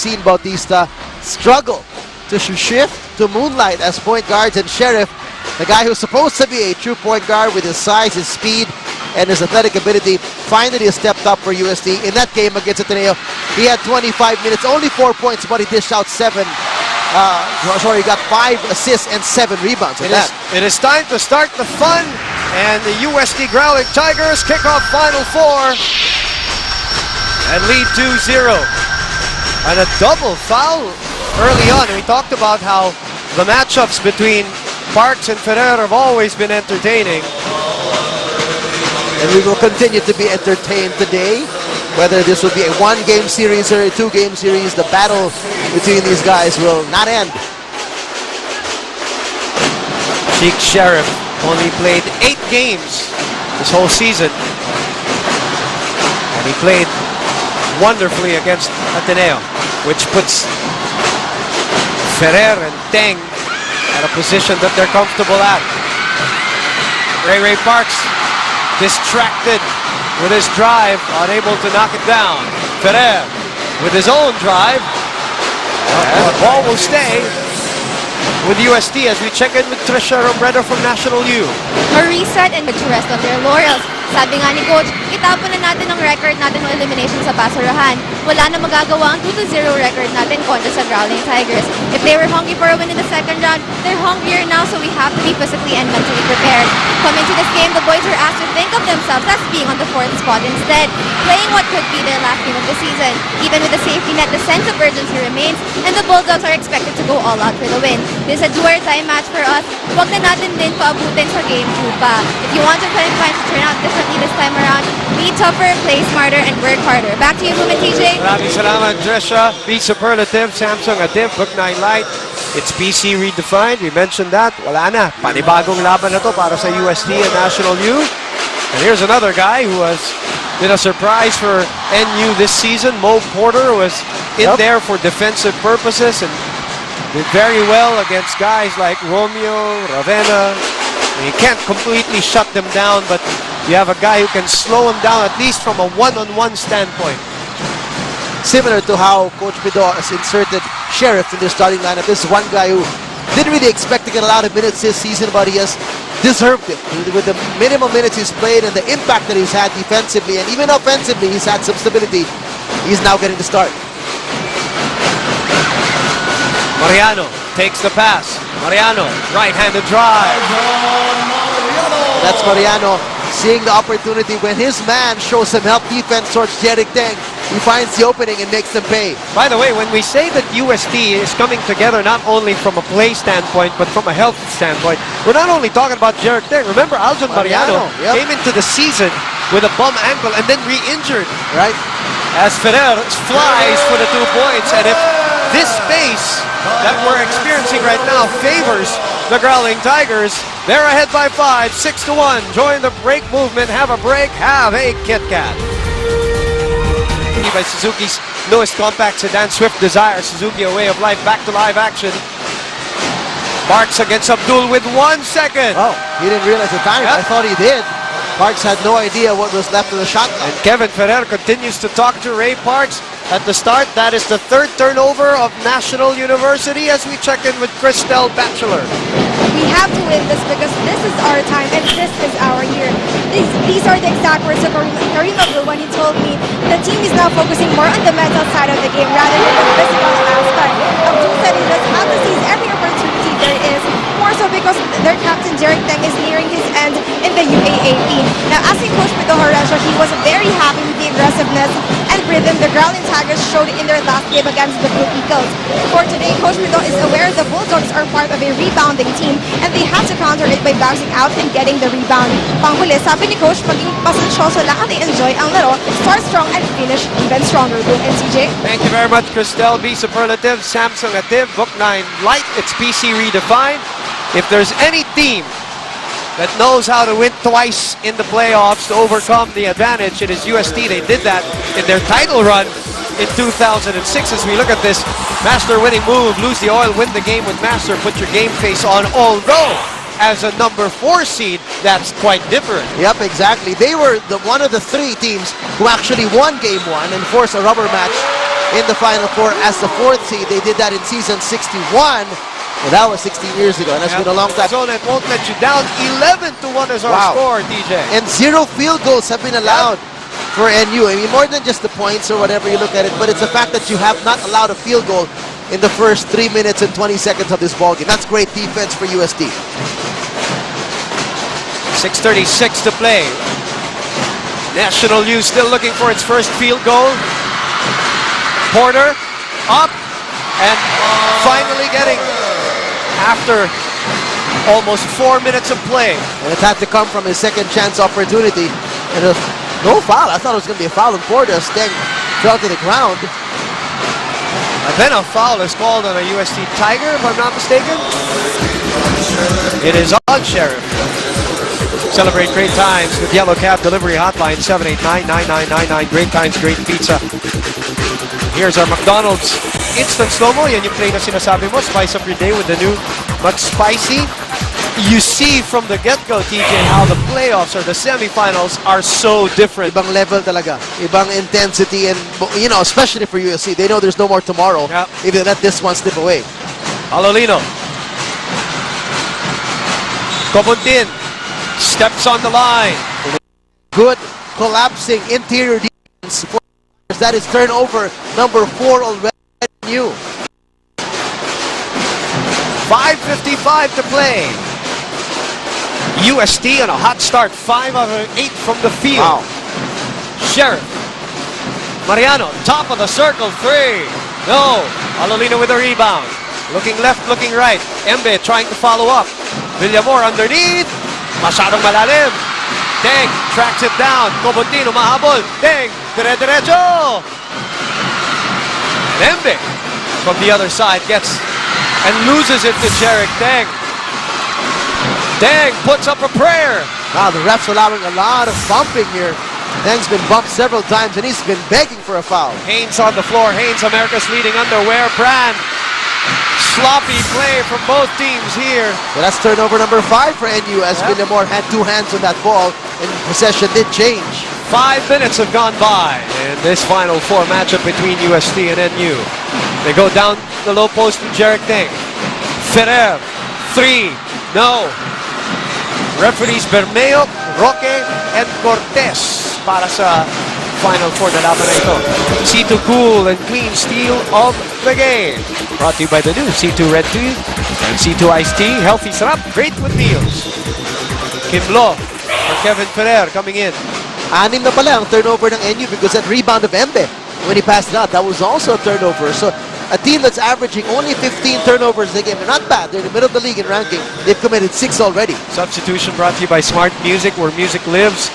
seen Bautista struggle to shift to moonlight as point guards, and Sheriff, the guy who's supposed to be a true point guard with his size, his speed, and his athletic ability, finally has stepped up for UST. In that game against Ateneo, he had 25 minutes, only 4 points, but he dished out 7. He got 5 assists and 7 rebounds. It is time to start the fun, and the UST Growling Tigers kick off Final 4 and lead 2-0. And a double foul early on. We talked about how the matchups between Parks and Ferrer have always been entertaining. And we will continue to be entertained today. Whether this will be a 1-game series or a 2-game series, the battle between these guys will not end. Sheik Sheriff only played 8 games this whole season. And he played wonderfully against Ateneo, which puts Ferrer and Teng at a position that they're comfortable at. Ray Parks distracted with his drive, unable to knock it down. Ferrer with his own drive. And the ball will stay with UST as we check in with Trisha Robredo from National U. A reset and to rest on their laurels. Sabi nga ni Coach, itapon na natin ang record natin ng elimination sa basurahan. Wala na magagawa ang 2-0 record natin kontra sa Growling Tigers. If they were hungry for a win in the second round, they're hungrier now, so we have to be physically and mentally prepared. Coming to this game, the boys were asked to think of themselves as being on the 4th spot instead, playing what could be their last game of the season. Even with the safety net, the sense of urgency remains, and the Bulldogs are expected to go all out for the win. This is a do-or-die match for us. Huwag na natin din paabutin sa game 2 pa. If you want your playing plans to turn out differently this time around, be tougher, play smarter, and work harder. Back to you, Boom and TJ. Maraming salamat, Dresha. Be superlative, Samsung Adib, Book 9 Lite. It's PC redefined. We mentioned that. Wala na. Panibagong laban na to para sa UST and National U. And here's another guy who has been a surprise for NU this season. Mo Porter was in there for defensive purposes and did very well against guys like Romeo, Ravenna. You can't completely shut them down, but you have a guy who can slow them down, at least from a one-on-one standpoint. Similar to how Coach Pido has inserted Sheriff in the starting lineup. This is one guy who didn't really expect to get a lot of minutes this season, but he has deserved it. With the minimum minutes he's played and the impact that he's had defensively and even offensively, he's had some stability. He's now getting the start. Mariano takes the pass. Mariano, right-handed drive. That's Mariano seeing the opportunity when his man shows some help defense towards Jerick Teng. He finds the opening and makes them pay. By the way, when we say that UST is coming together not only from a play standpoint but from a health standpoint, we're not only talking about Jerick Teng. Remember, Aljon Mariano came into the season with a bum ankle and then re-injured. Right. As Ferrer flies for the 2 points, and if this pace that we're experiencing right now favors the Growling Tigers, they're ahead by 5, 6-1. Join the break movement. Have a break. Have a Kit Kat. By Suzuki's newest compact sedan, Swift Desire. Suzuki, a way of life. Back to live action. Parks against Abdul with 1 second. Oh, he didn't realize the time. I thought he did. Parks had no idea what was left of the shot clock. And Kevin Ferrer continues to talk to Ray Parks at the start. That is the 3rd turnover of National University as we check in with Christelle Batchelor. We have to win this because this is our time and this is our year. These are the exact words of Kareem Abdul when he told me the team is now focusing more on the mental side of the game rather than the physical aspect. Abdul said he just have to seize every opportunity there is, more so because their captain Jerick Teng is nearing his end in the UAAP. Now, asking Coach Pido Horesio, he was very happy with the aggressiveness and rhythm the Growling Tigers showed in their last game against the Blue Eagles. For today, Coach Pido is aware the Bulldogs are part of a rebounding team and they have to counter it by bouncing out and getting the rebound. Panghuli, sabi ni Coach, maging pasensyoso lang at enjoy ang laro, start strong and finish even stronger. Boom and TJ. Thank you very much, Christelle. Be superlative. Samsung Adib, Book 9 Lite. It's PC redefined. If there's any team that knows how to win twice in the playoffs to overcome the advantage, it is UST. They did that in their title run in 2006. As we look at this Master winning move, lose the oil, win the game with Master, put your game face on, although as a number 4 seed, that's quite different. Yep, exactly. They were one of the 3 teams who actually won Game 1 and forced a rubber match in the Final Four as the 4th seed. They did that in season 61. Well, that was 16 years ago, and that's been a long time. Zone, it won't let you down. 11-1 is our score, DJ. And 0 field goals have been allowed for NU. I mean, more than just the points or whatever you look at it, but it's the fact that you have not allowed a field goal in the first 3 minutes and 20 seconds of this ballgame. That's great defense for UST. 6:36 to play. National U still looking for its first field goal. Porter up and finally getting after almost 4 minutes of play. And it had to come from his second chance opportunity. And it was no foul. I thought it was going to be a foul on Porter. Steng fell to the ground. And then a foul is called on a UST Tiger, if I'm not mistaken. It is on Sheriff. Celebrate great times with Yellow Cab Delivery Hotline 789-9999. Great times, great pizza. Here's our McDonald's Instant Slow-Mo. Yan yung play na sinasabi mo. Spice up your day with the new McSpicy. You see from the get-go, TJ, how the playoffs or the semifinals are so different. Ibang level talaga. Ibang intensity, and you know, especially for USC, they know there's no more tomorrow. Yep. If they let this one slip away. Alolino. Cobuntin steps on the line. Good collapsing interior defense. That is turnover number 4 already. New. 5:55 to play. UST on a hot start. 5 out of 8 from the field. Wow. Sheriff. Mariano, top of the circle. 3. No. Alolino with a rebound. Looking left, looking right. Embe trying to follow up. Villamor underneath. Masyadong malalim. Deng tracks it down. Cobuntin umahabol. Deng, dire-diretso. Embe from the other side gets and loses it to Jarek Deng. Deng puts up a prayer. Wow, the ref's allowing a lot of bumping here. Deng's been bumped several times and he's been begging for a foul. Haynes on the floor. Haynes, America's leading underwear brand. Sloppy play from both teams here. So that's turnover number 5 for NU as Villamor had 2 hands on that ball and possession did change. 5 minutes have gone by in this Final Four matchup between UST and NU. They go down the low post to Jarek Deng. Ferrer, 3, no. Referees Bermeo, Roque, and Cortez para sa Final Four na laban na ito. C2 Cool and Clean Steel of the game. Brought to you by the new C2 Red Tea and C2 Iced Tea. Healthy sarap, great with meals. Kim Lo for Kevin Ferrer coming in. 6 na pala ang turnover ng NU because that rebound of Embe when he passed it out, that was also a turnover. So a team that's averaging only 15 turnovers a game, they're not bad. They're in the middle of the league in ranking. They've committed 6 already. Substitution brought to you by Smart Music, where music lives.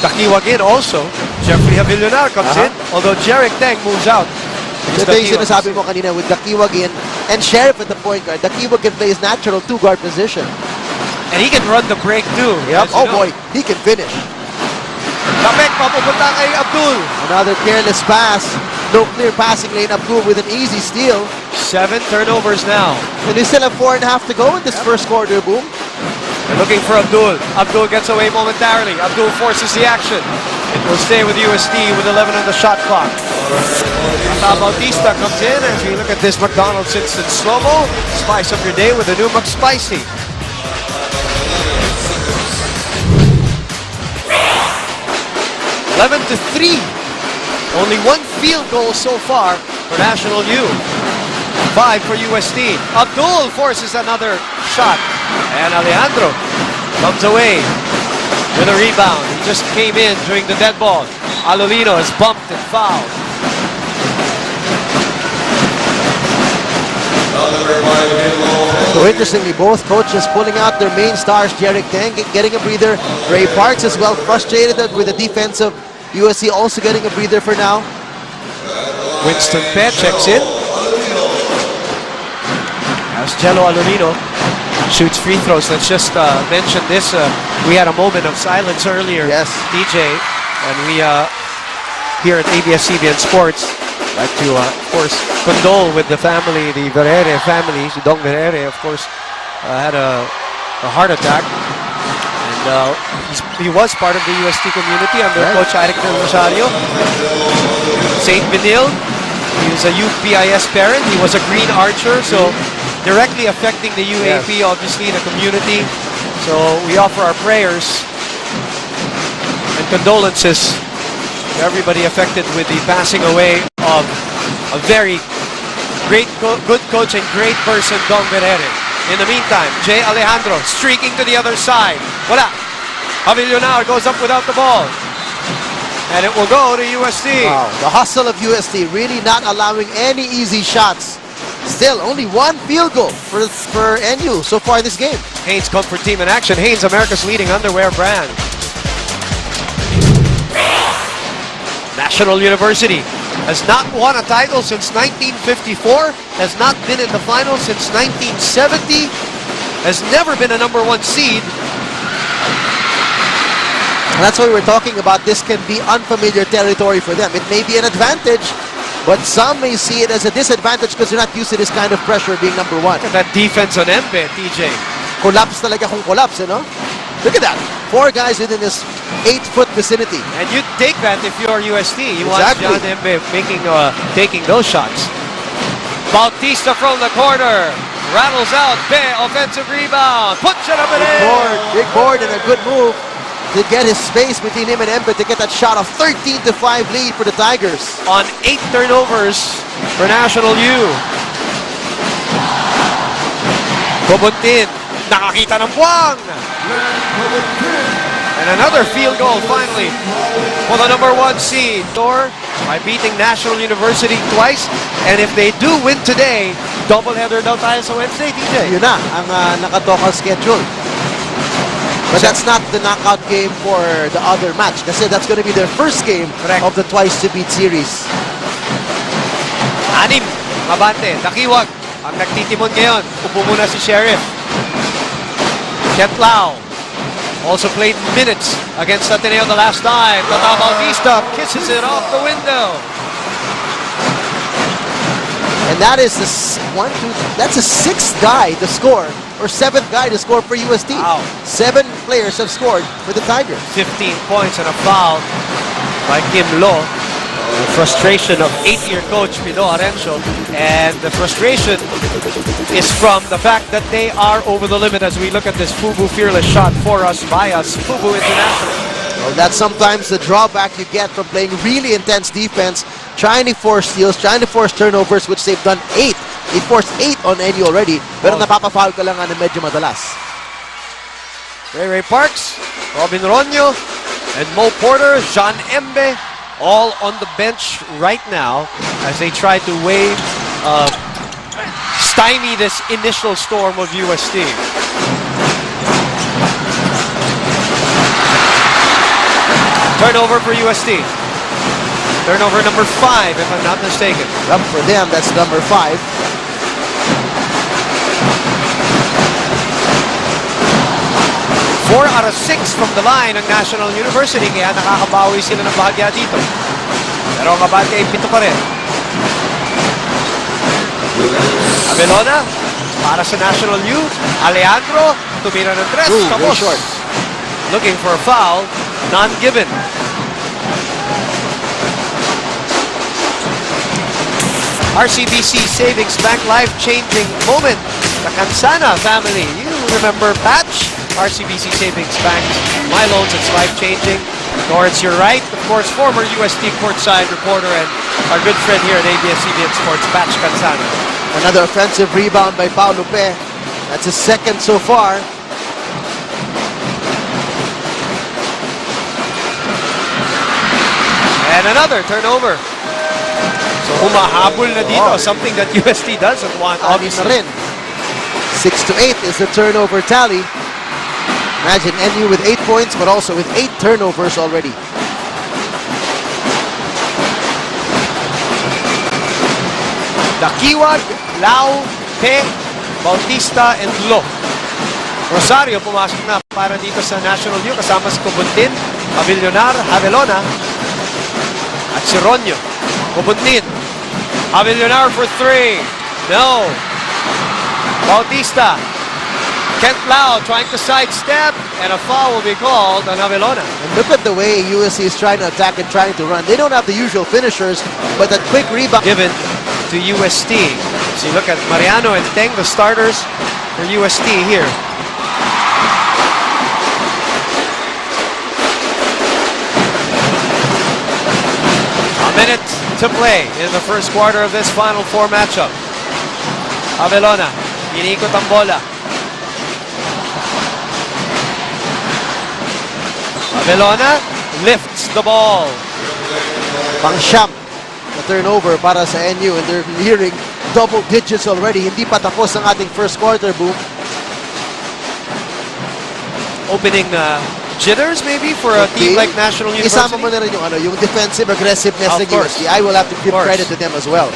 Dakiwag in also. Jeffrey Avillonar comes in, although Jarek Deng moves out. Ito yung sinasabi mo kanina with Dakiwag in and Sheriff at the point guard. Dakiwag can play his natural 2-guard position. And he can run the break too. Yep. Oh boy, he can finish. Kapek, papupunta kay Abdul. Another careless pass. No clear passing lane. Abdul with an easy steal. 7 turnovers now. And they still have 4.5 to go in this first quarter, Boom. They're looking for Abdul. Abdul gets away momentarily. Abdul forces the action. It will stay with UST with 11 on the shot clock. Mata Bautista comes in as we look at this McDonald's Instant Slow-Mo. Spice up your day with a new McSpicy. $11 to 3. Only 1 field goal so far for National U. 5 for UST. Abdul forces another shot. And Alejandro comes away with a rebound. He just came in during the dead ball. Alolino is bumped and fouled. So interestingly, both coaches pulling out their main stars. Jarek Deng getting a breather. Ray Parks as well, frustrated with the defense of USC, also getting a breather for now. Winston Pett checks in. As Jello Alolino shoots free throws. Let's just mention this. We had a moment of silence earlier, yes, DJ, and we here at ABS-CBN Sports like to, of course, condole with the family, the Verere family. Si Dong Verere, of course, had a heart attack. And he was part of the UST community under Coach Eric Del Rosario. St. Benil He was a UPIS parent. He was a Green Archer, so directly affecting the UAAP, obviously, the community. So we offer our prayers and condolences to everybody affected with the passing away of a very great, good coach and great person, Dong Berere. In the meantime, Jay Alejandro streaking to the other side. Wala. Avillonar goes up without the ball. And it will go to UST. Wow, the hustle of UST really not allowing any easy shots. Still, only one field goal for NU so far in this game. Haynes comfort team in action. Haynes, America's leading underwear brand. National University has not won a title since 1954, has not been in the finals since 1970, has never been a #1 seed. And that's why we're talking about this can be unfamiliar territory for them. It may be an advantage, but some may see it as a disadvantage because they're not used to this kind of pressure being #1. Look at that defense on Embe, TJ. Collapse talaga kung collapse, you know? Look at that. 4 guys within this 8-foot vicinity. And you take that if you're UST. You Exactly. want John Embe taking those shots. Bautista from the corner. Rattles out. Be, offensive rebound. Puts it up and in. Big board and a good move to get his space between him and Embe to get that shot of 13-5 lead for the Tigers. On 8 turnovers for National U. Bobontin. Nakakita ng buwang. And another field goal finally for the #1 seed. Thor by beating National University twice. And if they do win today, doubleheader daw tayo sa Wednesday, DJ. Yun na ang nakatokal schedule. But that's not the knockout game for the other match. Kasi that's going to be their first game Correct. of the twice-to-beat series. 6, Mabante, Dakiwag. Ang nagtitimon ngayon, upo muna si Sheriff. Ketlao also played minutes against Ateneo the last time. Tata Bautista kisses it off the window. And that is the that's the 6th guy to score, or 7th guy to score for UST. Wow. 7 players have scored for the Tigers. 15 points and a foul by Kim Lo. The frustration of 8-year coach Pino Arencio, and the frustration is from the fact that they are over the limit as we look at this FUBU fearless shot for us, by us, FUBU International. Well, that's sometimes the drawback you get from playing really intense defense, trying to force steals, trying to force turnovers, which they've done 8. They forced 8 on NU already, pero napapafoul ka lang na medyo madalas. Ray Parks, Robin Ronyo, and Mo Porter, Jean Embe, all on the bench right now as they try to stymie this initial storm of UST. Turnover for UST. Turnover number 5, if I'm not mistaken. For them, that's number 5. Four out of 6 from the line ng National University, kaya nakakabawi sila ng bahagya dito. Pero ang abante ay 7 pa rin. Abelona para sa National U. Alejandro tumira ng 3. Very Tapos short. looking for a foul, none given. RCBC Savings Bank life-changing moment. The Cansana family. You remember Patch? RCBC Savings Bank. My loans, it's life-changing. Lawrence, you're right. Of course, former UST courtside reporter and our good friend here at ABS-CBN Sports, Patch Cansana. Another offensive rebound by Paulo Pe. That's his 2nd so far. And another turnover. So humahabol na dito, something that UST doesn't want, obviously. 6-8 is the turnover tally. Imagine NU with 8 points, but also with 8 turnovers already. Dakiwag, Lau, Pe, Bautista, and Lo. Rosario pumasok na para dito sa National U kasama si Cobuntin, Avillonar, Havelona, at si Ronyo. Cobuntin, Avillonar for 3. No. Bautista. Kent Lau trying to sidestep, and a foul will be called on Avelona. And look at the way USC is trying to attack and trying to run. They don't have the usual finishers, but that quick rebound. Given to UST. So you look at Mariano and Teng, the starters for UST here. A minute to play in the first quarter of this Final Four matchup. Abelona, iniikot ang bola. Abelona lifts the ball. Pang-siyam na turnover para sa NU, and they're nearing double digits already. Hindi pa tapos ang ating first quarter, Boom. Opening jitters maybe for a team like National University. Isama mo na rin yung defensive aggressiveness Of ng course. UST. I will have to give Of course. credit to them as well.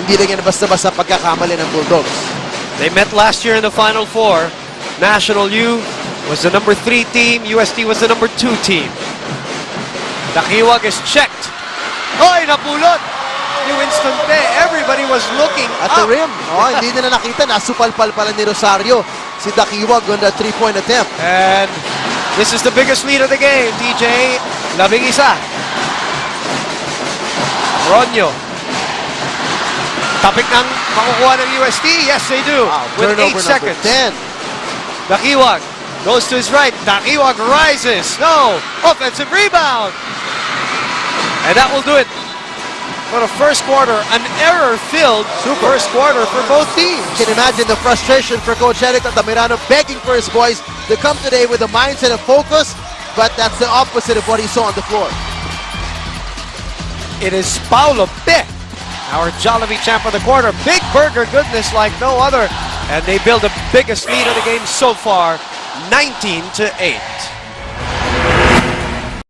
Hindi lang yan basta-basta pagkakamali ng Bulldogs. They met last year in the Final Four. National U was the number 3 team. UST was the number 2 team. Dakiwag is checked. Oy, napulot! Ni Winston Pe. Everybody was looking At up. the rim. Hindi nila nakita. Nasupalpal pala ni Rosario. Si Dakiwag on the 3-point attempt. And this is the biggest lead of the game. DJ, 11. Ronyo. Tapik ng makukuha ng UST. Yes, they do. With 8 Turnover seconds. number 10. Dakiwag goes to his right. Dakiwag rises. No. Offensive rebound. And that will do it. For the first quarter, an error-filled first quarter for both teams. You can imagine the frustration for Coach Eric Altamirano begging for his boys to come today with a mindset of focus, but that's the opposite of what he saw on the floor. It is Paulo Pe, our Jollibee champ of the quarter. Big burger goodness like no other. And they build the biggest lead of the game so far, 19-8.